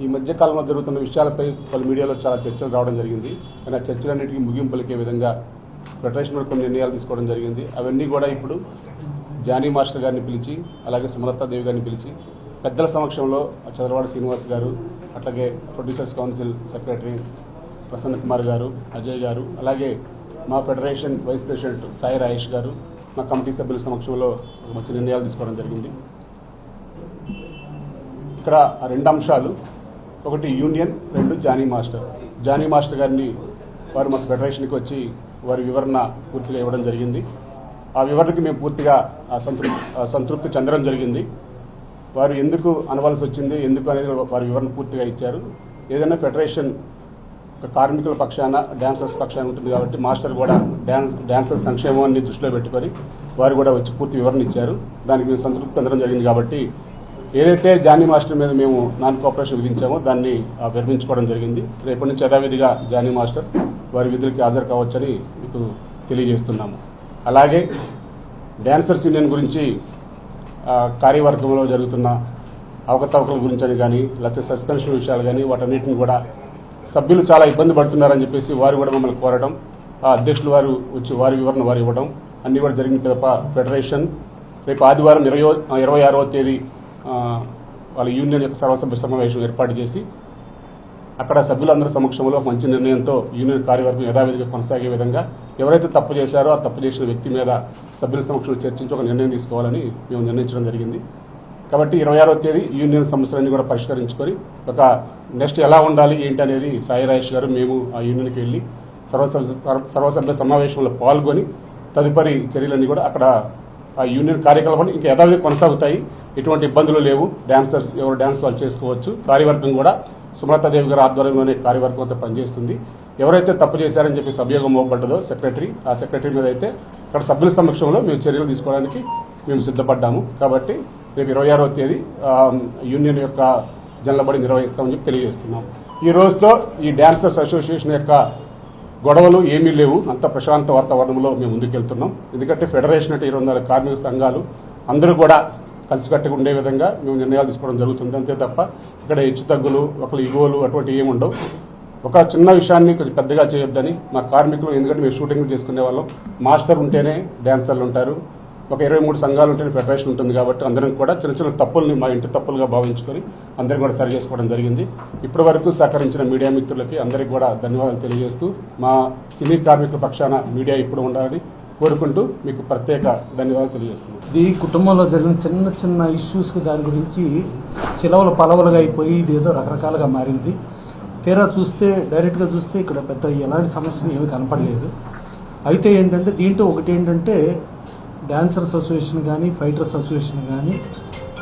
ఈ మధ్య కాలంలో జరుగుతున్న విషయాలపై పలు మీడియాలో చాలా చర్చలు రావడం జరిగింది. కానీ ఆ చర్చలన్నింటికీ ముగింపు పలికే విధంగా ఫెడరేషన్ కొన్ని నిర్ణయాలు తీసుకోవడం జరిగింది. అవన్నీ కూడా ఇప్పుడు జానీ మాస్టర్ గారిని పిలిచి, అలాగే సుమలతాదేవి గారిని పిలిచి పెద్దల సమక్షంలో చంద్రవాడ శ్రీనివాస్ గారు, అట్లాగే producers council secretary Prasanna Kumar గారు, అజయ్ గారు, అలాగే మా federation vice president Sai Rayesh గారు, మా కమిటీ సభ్యుల సమక్షంలో మంచి నిర్ణయాలు తీసుకోవడం జరిగింది. ఇక్కడ రెండు అంశాలు, ఒకటి యూనియన్, రెండు జానీ మాస్టర్. జానీ మాస్టర్ గారిని వారు మా ఫెడరేషన్కి వచ్చి వారి వివరణ పూర్తిగా ఇవ్వడం జరిగింది. ఆ వివరణకి మేము పూర్తిగా సంతృప్తి చెందడం జరిగింది. వారు ఎందుకు అనవలసి వచ్చింది, ఎందుకు అనేది వారి వివరణ పూర్తిగా ఇచ్చారు. ఏదైనా ఫెడరేషన్ కార్మికుల పక్షాన, డాన్సర్స్ పక్షాన ఉంటుంది కాబట్టి మాస్టర్ కూడా డాన్సర్స్ సంక్షేమాన్ని దృష్టిలో పెట్టుకొని వారు కూడా వచ్చి పూర్తి వివరణ ఇచ్చారు. దానికి మేము సంతృప్తి చెందడం జరిగింది. కాబట్టి ఏదైతే జానీ మాస్టర్ మీద మేము నాన్ కోఆపరేషన్ విధించామో దాన్ని విరమించుకోవడం జరిగింది. రేపటి నుంచి యథావిధిగా జానీ మాస్టర్ వారి విధులకి హాజరు కావచ్చని మీకు తెలియజేస్తున్నాము. అలాగే డాన్సర్స్ యూనియన్ గురించి కార్యవర్గంలో జరుగుతున్న అవకతవకల గురించి కానీ, లేకపోతే సస్పెన్షన్ విషయాలు కానీ, వాటన్నిటిని కూడా సభ్యులు చాలా ఇబ్బంది పడుతున్నారని చెప్పేసి వారు కూడా మమ్మల్ని కోరడం, ఆ అధ్యక్షులు వారు వచ్చి వారి వివరణ వారు ఇవ్వడం అన్నీ కూడా జరిగిన తప్ప ఫెడరేషన్ రేపు ఆదివారం 26వ తేదీ వాళ్ళ యూనియన్ యొక్క సర్వసభ్య సమావేశం ఏర్పాటు చేసి అక్కడ సభ్యులందరి సమక్షంలో మంచి నిర్ణయంతో యూనియన్ కార్యవర్గం యథావిధిగా కొనసాగే విధంగా ఎవరైతే తప్పు చేశారో ఆ తప్పు చేసిన వ్యక్తి మీద సభ్యుల సమక్షంలో చర్చించి ఒక నిర్ణయం తీసుకోవాలని మేము నిర్ణయించడం జరిగింది. కాబట్టి 26వ తేదీ యూనియన్ సమస్యలన్నీ కూడా పరిష్కరించుకొని ఒక నెక్స్ట్ ఎలా ఉండాలి ఏంటి అనేది సాయి రాయేష్ గారు, మేము ఆ యూనియన్కి వెళ్ళి సర్వసభ్య సమావేశంలో పాల్గొని తదుపరి చర్యలన్నీ కూడా అక్కడ ఆ యూనియన్ కార్యకలాపాలు ఇంకా యథావిధిగా కొనసాగుతాయి. ఎటువంటి ఇబ్బందులు లేవు. డాన్సర్స్ ఎవరు డాన్స్ వాళ్ళు చేసుకోవచ్చు. కార్యవర్గం కూడా సుమలతాదేవి గారి ఆధ్వర్యంలోనే కార్యవర్గం అంతా పనిచేస్తుంది. ఎవరైతే తప్పు చేశారని చెప్పి అభియోగం మోపబడ్డదో ఆ సెక్రటరీ మీద అయితే అక్కడ సభ్యుల సమక్షంలో మేము చర్యలు తీసుకోవడానికి మేము సిద్ధపడ్డాము. కాబట్టి రేపు 26వ తేదీ యూనియన్ యొక్క జనలబడి నిర్వహిస్తామని చెప్పి తెలియజేస్తున్నాం. ఈ రోజుతో ఈ డాన్సర్స్ అసోసియేషన్ యొక్క గొడవలు ఏమీ లేవు. అంత ప్రశాంత వాతావరణంలో మేము ముందుకెళ్తున్నాం. ఎందుకంటే ఫెడరేషన్ అంటే 24 కార్మిక సంఘాలు అందరూ కూడా కలిసికట్టుగా ఉండే విధంగా మేము నిర్ణయాలు తీసుకోవడం జరుగుతుంది. అంతే తప్ప ఇక్కడ హెచ్చు తగ్గులు, ఒకళ్ళు ఇగోలు అటువంటి ఏమి ఉండవు. ఒక చిన్న విషయాన్ని కొంచెం పెద్దగా చేయొద్దని మా కార్మికులు, ఎందుకంటే మేము షూటింగ్లు చేసుకునే వాళ్ళం, మాస్టర్ ఉంటేనే డాన్సర్లు ఉంటారు, ఒక 23 సంఘాలు ఉంటేనే ఫెడరేషన్ ఉంటుంది. కాబట్టి అందరం కూడా చిన్న చిన్న తప్పుల్ని మా ఇంటి తప్పులుగా భావించుకొని అందరం కూడా సరి చేసుకోవడం జరిగింది. ఇప్పటి వరకు సహకరించిన మీడియా మిత్రులకి అందరికీ కూడా ధన్యవాదాలు తెలియజేస్తూ మా సినీ కార్మికుల పక్షాన మీడియా ఇప్పుడు ఉండాలని కోరుకుంటూ మీకు ప్రత్యేక ధన్యవాదాలు తెలియజేస్తున్నాను. ఈ కుటుంబంలో జరిగిన చిన్న చిన్న ఇష్యూస్ దాని గురించి చిలవల పలవలుగా అయిపోయి ఇదేదో రకరకాలుగా మారింది. తీరా చూస్తే డైరెక్ట్గా చూస్తే ఇక్కడ పెద్ద ఎలాంటి సమస్యలు ఏమీ కనపడలేదు. అయితే ఏంటంటే దీంట్లో ఒకటి ఏంటంటే డాన్సర్స్ అసోసియేషన్ కానీ, ఫైటర్స్ అసోసియేషన్ కానీ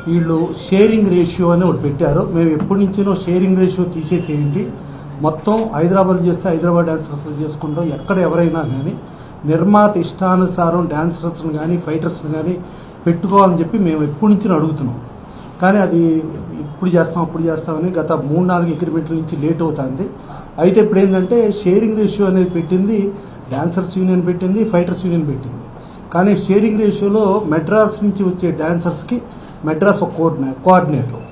వీళ్ళు షేరింగ్ రేషియో అని ఒకటి పెట్టారు. మేము ఎప్పటి నుంచినో షేరింగ్ రేషియో తీసేసేయండి, మొత్తం హైదరాబాద్ చేస్తే హైదరాబాద్ డాన్సర్స్ చేసుకుంటాం, ఎక్కడ ఎవరైనా కానీ నిర్మాత ఇష్టానుసారం డాన్సర్స్ని కానీ ఫైటర్స్ని కానీ పెట్టుకోవాలని చెప్పి మేము ఎప్పటి నుంచి అడుగుతున్నాం. కానీ అది ఇప్పుడు చేస్తామని గత 3-4 అగ్రిమెంట్ల నుంచి లేట్ అవుతుంది. అయితే ఇప్పుడు ఏంటంటే షేరింగ్ రేషియో అనేది పెట్టింది డాన్సర్స్ యూనియన్ పెట్టింది, ఫైటర్స్ యూనియన్ పెట్టింది. కానీ షేరింగ్ రేషియోలో మెడ్రాస్ నుంచి వచ్చే డాన్సర్స్కి మెడ్రాస్ ఒక కోఆర్డినేటర్,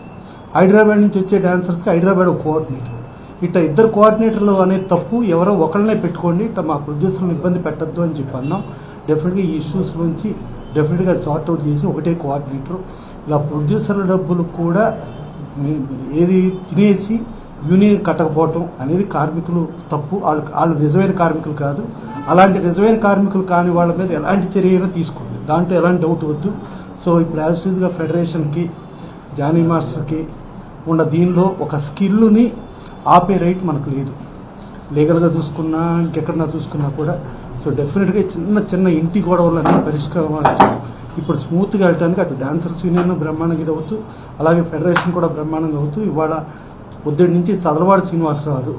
హైదరాబాద్ నుంచి వచ్చే డాన్సర్స్కి హైదరాబాద్ ఒక కోఆర్డినేటర్, ఇట్లా 2 కోఆర్డినేటర్లు అనేది తప్పు. ఎవరో ఒకళ్ళనే పెట్టుకోండి, ఇట్లా మా ప్రొడ్యూసర్లను ఇబ్బంది పెట్టద్దు అని చెప్పి అన్నాం. డెఫినెట్గా ఈ ఇష్యూస్ నుంచి డెఫినెట్గా సార్ట్అవుట్ చేసి ఒకటే కోఆర్డినేటర్. ఇలా ప్రొడ్యూసర్ల డబ్బులు కూడా ఏది తినేసి యూనియన్ కట్టకపోవటం అనేది కార్మికులు తప్పు. వాళ్ళు నిజమైన కార్మికులు కాదు. అలాంటి నిజమైన కార్మికులు కాని వాళ్ళ మీద ఎలాంటి చర్య అయినా తీసుకోండి, దాంట్లో ఎలాంటి డౌట్ వద్దు. సో ఇప్పుడు యాజ్ ఇట్ ఈస్గా ఫెడరేషన్కి, జానీ మాస్టర్కి ఉన్న దీనిలో ఒక స్కిల్ని ఆపే రైట్ మనకు లేదు. లీగల్గా చూసుకున్నా ఇంకెక్కడన్నా చూసుకున్నా కూడా. సో డెఫినెట్గా చిన్న ఇంటి గొడవలన్నీ పరిష్కారం ఇప్పుడు స్మూత్గా వెళ్ళడానికి అటు డాన్సర్స్ యూనియన్ బ్రహ్మాండంగా ఇది అవుతూ, అలాగే ఫెడరేషన్ కూడా బ్రహ్మాండంగా అవుతూ, ఇవాళ పొద్దుటి నుంచి చదలవాడ శ్రీనివాసరావు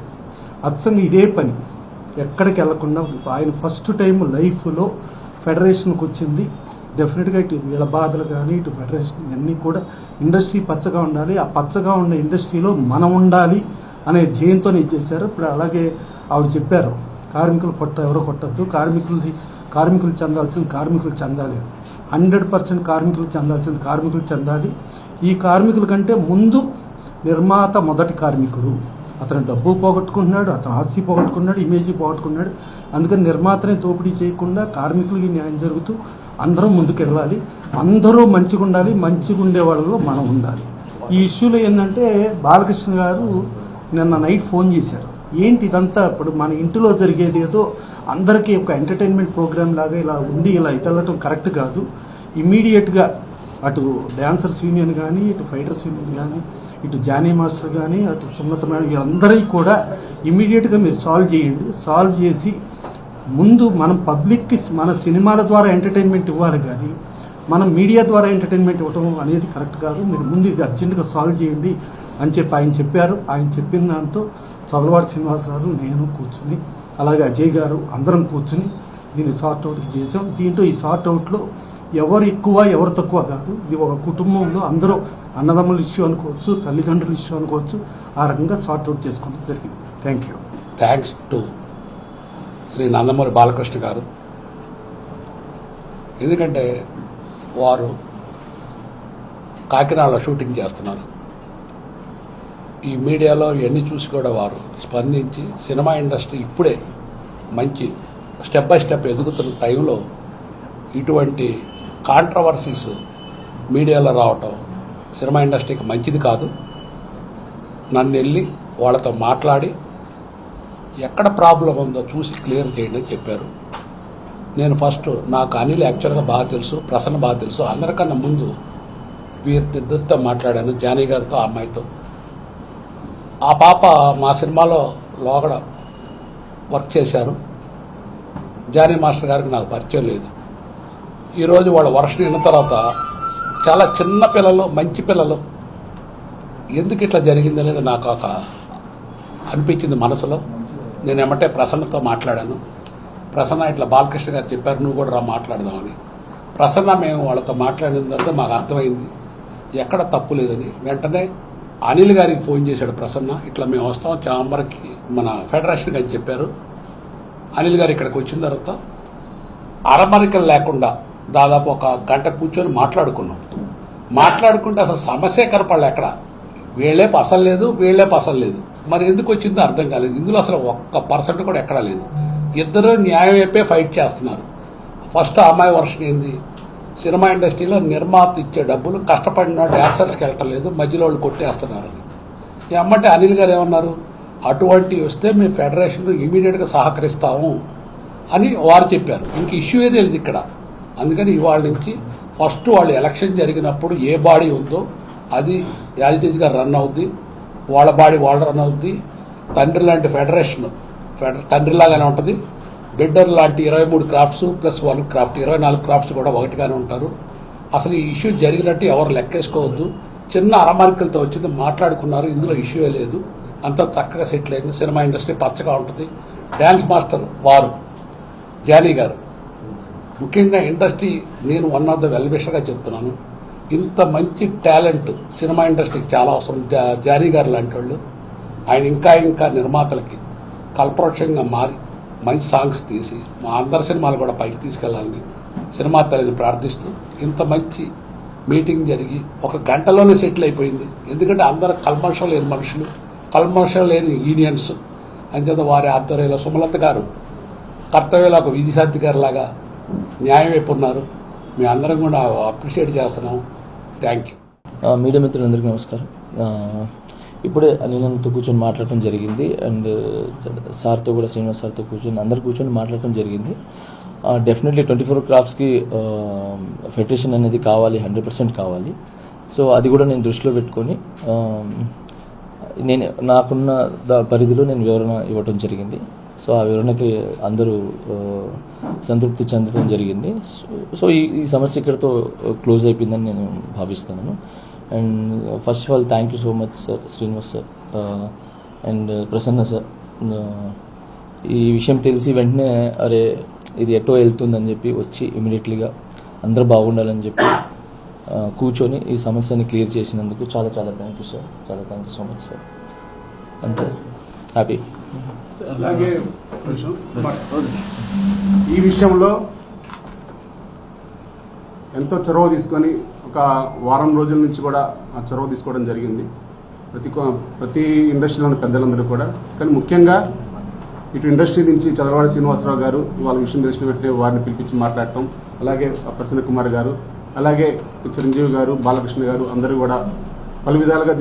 అచ్చంగా ఇదే పని ఎక్కడికి వెళ్లకుండా ఆయన ఫస్ట్ టైం లైఫ్లో ఫెడరేషన్కి వచ్చింది. డెఫినెట్గా ఇటు వీళ్ళ బాధలు కానీ ఇటు ఫెడరేషన్ ఇవన్నీ కూడా ఇండస్ట్రీ పచ్చగా ఉండాలి, ఆ పచ్చగా ఉన్న ఇండస్ట్రీలో మనం ఉండాలి అనే ధ్యేయంతో ఇచ్చేశారు. ఇప్పుడు అలాగే ఆవిడ చెప్పారు, కార్మికులు ఎవరో కొట్టద్దు, కార్మికులు చెందాల్సింది కార్మికులు చెందాలి, 100% కార్మికులు చెందాల్సింది కార్మికులు చెందాలి. ఈ కార్మికుల కంటే ముందు నిర్మాత మొదటి కార్మికుడు. అతను డబ్బు పోగొట్టుకుంటున్నాడు, అతను ఆస్తి పోగొట్టుకున్నాడు, ఇమేజ్ పోగొట్టుకున్నాడు. అందుకని నిర్మాతని దోపిడీ చేయకుండా కార్మికులకి న్యాయం జరుగుతూ అందరం ముందుకెళ్ళాలి, అందరూ మంచిగా ఉండాలి, మంచిగా ఉండే వాళ్ళలో మనం ఉండాలి. ఈ ఇష్యూలో ఏంటంటే బాలకృష్ణ గారు నిన్న నైట్ ఫోన్ చేశారు. ఏంటి ఇదంతా ఇప్పుడు మన ఇంటిలో జరిగేది ఏదో అందరికీ ఒక ఎంటర్టైన్మెంట్ ప్రోగ్రామ్ లాగా ఇలా ఉండి ఇలా ఇతరటం కరెక్ట్ కాదు. ఇమ్మీడియట్గా అటు డ్యాన్సర్స్ యూనియన్ కానీ, ఇటు ఫైటర్స్ యూనియన్ కానీ, ఇటు జానీ మాస్టర్ కానీ, అటు సుమత మేడం వీళ్ళందరికీ కూడా ఇమ్మీడియట్గా మీరు సాల్వ్ చేయండి. సాల్వ్ చేసి ముందు మనం పబ్లిక్కి మన సినిమాల ద్వారా ఎంటర్టైన్మెంట్ ఇవ్వాలి కానీ మనం మీడియా ద్వారా ఎంటర్టైన్మెంట్ ఇవ్వడం అనేది కరెక్ట్ కాదు. మీరు ముందు ఇది అర్జెంటుగా సాల్వ్ చేయండి అని చెప్పి ఆయన చెప్పారు. ఆయన చెప్పిన దాంతో చదలవాడి శ్రీనివాసరావు, నేను కూర్చుని, అలాగే అజయ్ గారు అందరం కూర్చుని దీన్ని సార్ట్అవుట్కి చేసాం. దీంట్లో ఈ సార్ట్అవుట్లో ఎవరు ఎక్కువ ఎవరు తక్కువ కాదు. ఇది ఒక కుటుంబంలో అందరూ అన్నదమ్ముల ఇష్యూ అనుకోవచ్చు, తల్లిదండ్రుల ఇష్యూ అనుకోవచ్చు. ఆ రకంగా సార్ట్అవుట్ చేసుకోవడం జరిగింది. Thank you. Thanks to Shri Nandamuri Balakrishna garu. ఎందుకంటే వారు కాకినాడలో షూటింగ్ చేస్తున్నారు. ఈ మీడియాలో ఇవన్నీ చూసి కూడా వారు స్పందించి సినిమా ఇండస్ట్రీ ఇప్పుడే మంచి స్టెప్ బై స్టెప్ ఎదుగుతున్న టైంలో ఇటువంటి కాంట్రవర్సీస్ మీడియాలో రావటం సినిమా ఇండస్ట్రీకి మంచిది కాదు. నన్ను వెళ్ళి వాళ్ళతో మాట్లాడి ఎక్కడ ప్రాబ్లం ఉందో చూసి క్లియర్ చేయండి అని చెప్పారు. నేను ఫస్ట్ నాకు అనిల్ యాక్చువల్గా బాగా తెలుసు, ప్రసన్న బాగా తెలుసు. అందరికన్నా ముందు వీరిద్దరితో మాట్లాడాను, జానీ గారితో, ఆ అమ్మాయితో. ఆ పాప మా సినిమాలో లోగడ వర్క్ చేశారు. జానీ మాస్టర్ గారికి నాకు పరిచయం లేదు. ఈరోజు వాళ్ళ వర్షన్ విన్న తర్వాత చాలా చిన్న పిల్లలు, మంచి పిల్లలు, ఎందుకు ఇట్లా జరిగింది అనేది నాకు ఒక అనిపించింది మనసులో. నేను ఏమంటే ప్రసన్నతో మాట్లాడాను. ప్రసన్న ఇట్లా బాలకృష్ణ గారు చెప్పారు, నువ్వు కూడా రా మాట్లాడదామని. ప్రసన్న మేము వాళ్ళతో మాట్లాడిన తర్వాత మాకు అర్థమైంది ఎక్కడ తప్పు లేదని. వెంటనే అనిల్ గారికి ఫోన్ చేశాడు ప్రసన్న, ఇట్లా మేము వస్తాం చాంబర్కి, మన ఫెడరేషన్ అని చెప్పారు. అనిల్ గారు ఇక్కడికి వచ్చిన తర్వాత అరమరికలు లేకుండా దాదాపు ఒక గంట కూర్చొని మాట్లాడుకుంటే అసలు సమస్య కనపడలే. ఎక్కడ వీళ్ళేపు అసలు లేదు, వీళ్ళేపు అసలు లేదు. మరి ఎందుకు వచ్చిందో అర్థం కాలేదు. ఇందులో అసలు 1% కూడా ఎక్కడా లేదు. ఇద్దరు న్యాయం వైపే ఫైట్ చేస్తున్నారు. ఫస్ట్ అమ్మాయి వర్షన్ ఏంది, సినిమా ఇండస్ట్రీలో నిర్మాత ఇచ్చే డబ్బులు కష్టపడిన డాన్సర్స్కి వెళ్ళటలేదు, మధ్యలో వాళ్ళు కొట్టేస్తున్నారని. ఏమంటే అనిల్ గారు ఏమన్నారు, అటువంటివి వస్తే మేము ఫెడరేషన్ ఇమీడియట్గా సహకరిస్తాము అని వారు చెప్పారు. ఇంక ఇష్యూ ఏది లేదు ఇక్కడ. అందుకని ఇవాళ నుంచి ఫస్ట్ వాళ్ళు ఎలక్షన్ జరిగినప్పుడు ఏ బాడీ ఉందో అది యాజిటీజ్గా రన్ అవుద్ది, వాళ్ళ బాడీ వాళ్ళు రన్ అవుద్ది. తండ్రి లాంటి ఫెడరేషన్ తండ్రిలాగానే ఉంటుంది. బిడ్డర్ లాంటి 23 క్రాఫ్ట్స్ ప్లస్ 1 క్రాఫ్ట్ 24 క్రాఫ్ట్స్ కూడా ఒకటిగానే ఉంటారు. అసలు ఈ ఇష్యూ జరిగినట్టు ఎవరు లెక్కేసుకోవద్దు. చిన్న అరమరికలతో వచ్చింది, మాట్లాడుకున్నారు, ఇందులో ఇష్యూ లేదు, అంతా చక్కగా సెటిల్ అయింది. సినిమా ఇండస్ట్రీ పచ్చగా ఉంటుంది. డ్యాన్స్ మాస్టర్ వారు జానీ గారు, ముఖ్యంగా ఇండస్ట్రీ, నేను వన్ ఆఫ్ ద వెల్విషర్గా చెప్తున్నాను, ఇంత మంచి టాలెంట్ సినిమా ఇండస్ట్రీకి చాలా అవసరం. జానీ గారు లాంటి వాళ్ళు, ఆయన ఇంకా నిర్మాతలకి కల్పవృక్షంగా మారి మంచి సాంగ్స్ తీసి మా అందరి సినిమాలు కూడా పైకి తీసుకెళ్లాలని సినిమా తల్లిని ప్రార్థిస్తూ ఇంత మంచి మీటింగ్ జరిగి ఒక గంటలోనే సెటిల్ అయిపోయింది. ఎందుకంటే అందరూ కల్మషం లేని మనుషులు, కల్మషం లేని యూనియన్స్. అంచేత వారి ఆధ్వర్యంలో సుమలత గారు కర్తవ్యంలో ఒక విధిశాంతి గారి లాగా న్యాయం వైపు ఉన్నారు. మీ అందరం కూడా అప్రిషియేట్ చేస్తున్నాం. Thank you. మీడియా మిత్రులందరికీ నమస్కారం. ఇప్పుడే అనిల్తో కూర్చొని మాట్లాడటం జరిగింది. అండ్ సార్తో కూడా, శ్రీనివాస్ సార్తో అందరు కూర్చొని మాట్లాడటం జరిగింది. డెఫినెట్లీ 24 క్రాఫ్ట్స్కి ఫెడరేషన్ అనేది కావాలి, 100% కావాలి. సో అది కూడా నేను దృష్టిలో పెట్టుకొని నేను నాకున్న పరిధిలో నేను వివరణ ఇవ్వటం జరిగింది. సో ఆ వివరణకి అందరూ సంతృప్తి చెందడం జరిగింది. సో ఈ సమస్య ఇక్కడతో క్లోజ్ అయిపోయిందని నేను భావిస్తున్నాను. And first of all thank you so much sir, Srinivas sir and Prasanna sir. ఈ విషయం తెలిసి వెంటనే అరే ఇది ఎటో వెళ్తుందని చెప్పి వచ్చి ఇమీడియట్లీగా అందరూ బాగుండాలని చెప్పి కూర్చొని ఈ సమస్యని క్లియర్ చేసినందుకు చాలా thank you sir, thank you so much sir. అంతే, హ్యాపీ. అలాగే ఈ విషయంలో ఎంతో చొరవ తీసుకొని ఒక వారం రోజుల నుంచి కూడా ఆ చొరవ తీసుకోవడం జరిగింది. ప్రతి ఇండస్ట్రీలోని పెద్దలందరూ కూడా, కానీ ముఖ్యంగా ఇటు ఇండస్ట్రీ నుంచి చంద్రవాడి శ్రీనివాసరావు గారు వాళ్ళ విషయం తెలిసిన వెంటనే వారిని పిలిపించి మాట్లాడటం, అలాగే ప్రసన్న కుమార్ గారు, అలాగే చిరంజీవి గారు, బాలకృష్ణ గారు అందరూ కూడా పలు విధాలుగా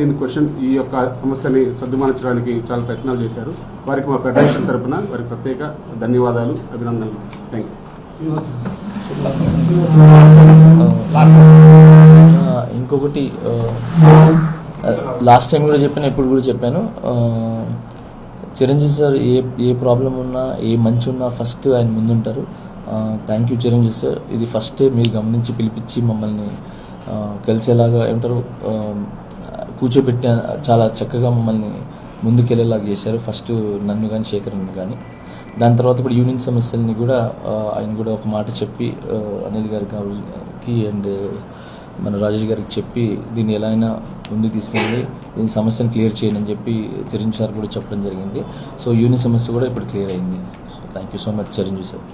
ఈ యొక్క సమస్యని సర్దుమానించడానికి చాలా ప్రయత్నాలు చేశారు. వారికి మా ఫెడరేషన్ తరఫున వారికి ప్రత్యేక ధన్యవాదాలు, అభినందనలు. Thank you. ఇంకొకటి లాస్ట్ టైం కూడా చెప్పాను, ఇప్పుడు కూడా చెప్పాను, చిరంజీవి సార్ ఏ ప్రాబ్లం ఉన్నా ఏ మంచి ఉన్నా ఫస్ట్ ఆయన ముందుంటారు. Thank you Chiranjeevi sir. ఇది ఫస్ట్ మీరు గమనించి పిలిపించి మమ్మల్ని కలిసేలాగా ఏమంటారు కూర్చోబెట్టి చాలా చక్కగా మమ్మల్ని ముందుకెళ్ళేలాగా చేశారు. ఫస్ట్ నన్ను కానీ శేఖర్ని కానీ, దాని తర్వాత ఇప్పుడు యూనియన్ సమస్యల్ని కూడా ఆయన కూడా ఒక మాట చెప్పి అనిల్ గారికి అండ్ మన రాజేష్ గారికి చెప్పి దీన్ని ఎలా అయినా ముందుకు తీసుకెళ్ళి దీని సమస్యను క్లియర్ చేయండి అని చెప్పి చిరంజీవి సార్ కూడా చెప్పడం జరిగింది. సో యూనియన్ సమస్య కూడా ఇప్పుడు క్లియర్ అయింది. So thank you so much Chiranjeevi sir.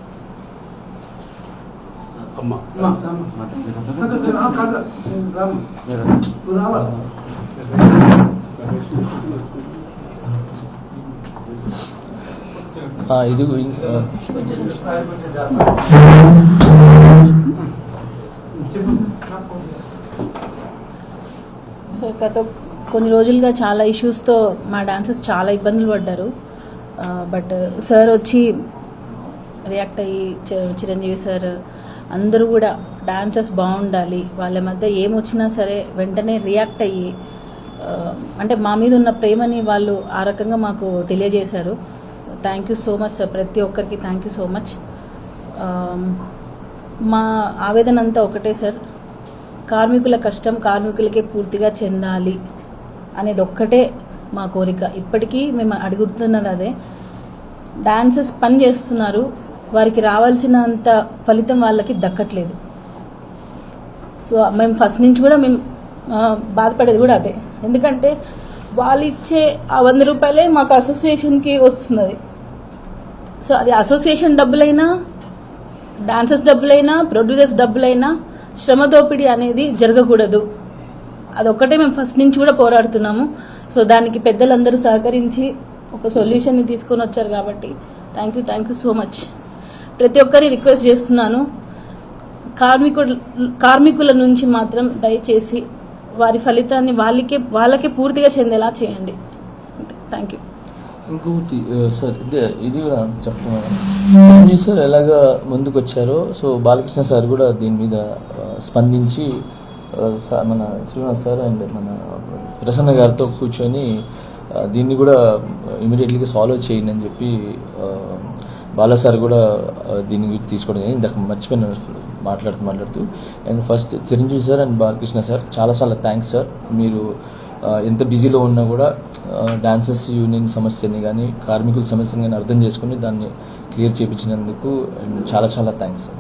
ఇది సార్ గత కొన్ని రోజులుగా చాలా ఇష్యూస్తో మా డాన్సర్స్ చాలా ఇబ్బందులు పడ్డారు. బట్ సార్ వచ్చి రియాక్ట్ అయ్యి చిరంజీవి సార్ అందరూ కూడా డాన్సర్స్ బాగుండాలి, వాళ్ళ మధ్య ఏమొచ్చినా సరే వెంటనే రియాక్ట్ అయ్యి అంటే మా మీద ఉన్న ప్రేమని వాళ్ళు ఆ రకంగా మాకు తెలియజేశారు. Thank you so much sir, ప్రతి ఒక్కరికి థ్యాంక్ యూ సో మచ్. మా ఆవేదన అంతా ఒకటే సార్, కార్మికుల కష్టం కార్మికులకే పూర్తిగా చెందాలి అనేది ఒక్కటే మా కోరిక. ఇప్పటికీ మేము అడుగుతున్నది అదే. డాన్సర్స్ పని చేస్తున్నారు, వారికి రావాల్సినంత ఫలితం వాళ్ళకి దక్కట్లేదు. సో మేము ఫస్ట్ నుంచి కూడా మేము బాధపడేది కూడా అదే. ఎందుకంటే వాళ్ళు ఇచ్చే ఆ 100 రూపాయలే మాకు అసోసియేషన్కి వస్తున్నది. సో అది అసోసియేషన్ డబ్బులైనా, డాన్సర్స్ డబ్బులైనా, ప్రొడ్యూసర్స్ డబ్బులైనా శ్రమ దోపిడీ అనేది జరగకూడదు. అదొక్కటే మేము ఫస్ట్ నుంచి కూడా పోరాడుతున్నాము. సో దానికి పెద్దలందరూ సహకరించి ఒక సొల్యూషన్ని తీసుకొని వచ్చారు కాబట్టి థ్యాంక్ యూ సో మచ్. ప్రతి ఒక్కరి రిక్వెస్ట్ చేస్తున్నాను, కార్మికుల నుంచి మాత్రం దయచేసి వారి ఫలితాన్ని వాళ్ళకే పూర్తిగా చెందేలా చేయండి. Thank you. ఇంకొకటి సార్, ఇది కూడా చెప్తున్నాను, చిరంజీవి సార్ ఎలాగా ముందుకు వచ్చారో సో బాలకృష్ణ సార్ కూడా దీని మీద స్పందించి మన శ్రీనివాస్ సార్ అండ్ మన ప్రసన్న గారితో కూర్చొని దీన్ని కూడా ఇమీడియట్లీగా సాల్వ్ చేయండి అని చెప్పి బాలా సార్ కూడా దీని గురించి తీసుకోవడం జరిగింది. ఇందాక మర్చిపోయిన మాట్లాడుతూ and first Chiranjeevi sir and Balakrishna sir చాలా థ్యాంక్స్ సార్. మీరు ఎంత బిజీలో ఉన్నా కూడా డాన్సర్స్ యూనియన్ సమస్యని కానీ కార్మికుల సమస్యని కానీ అర్థం చేసుకుని దాన్ని క్లియర్ చేయించినందుకు చాలా థ్యాంక్స్ సార్.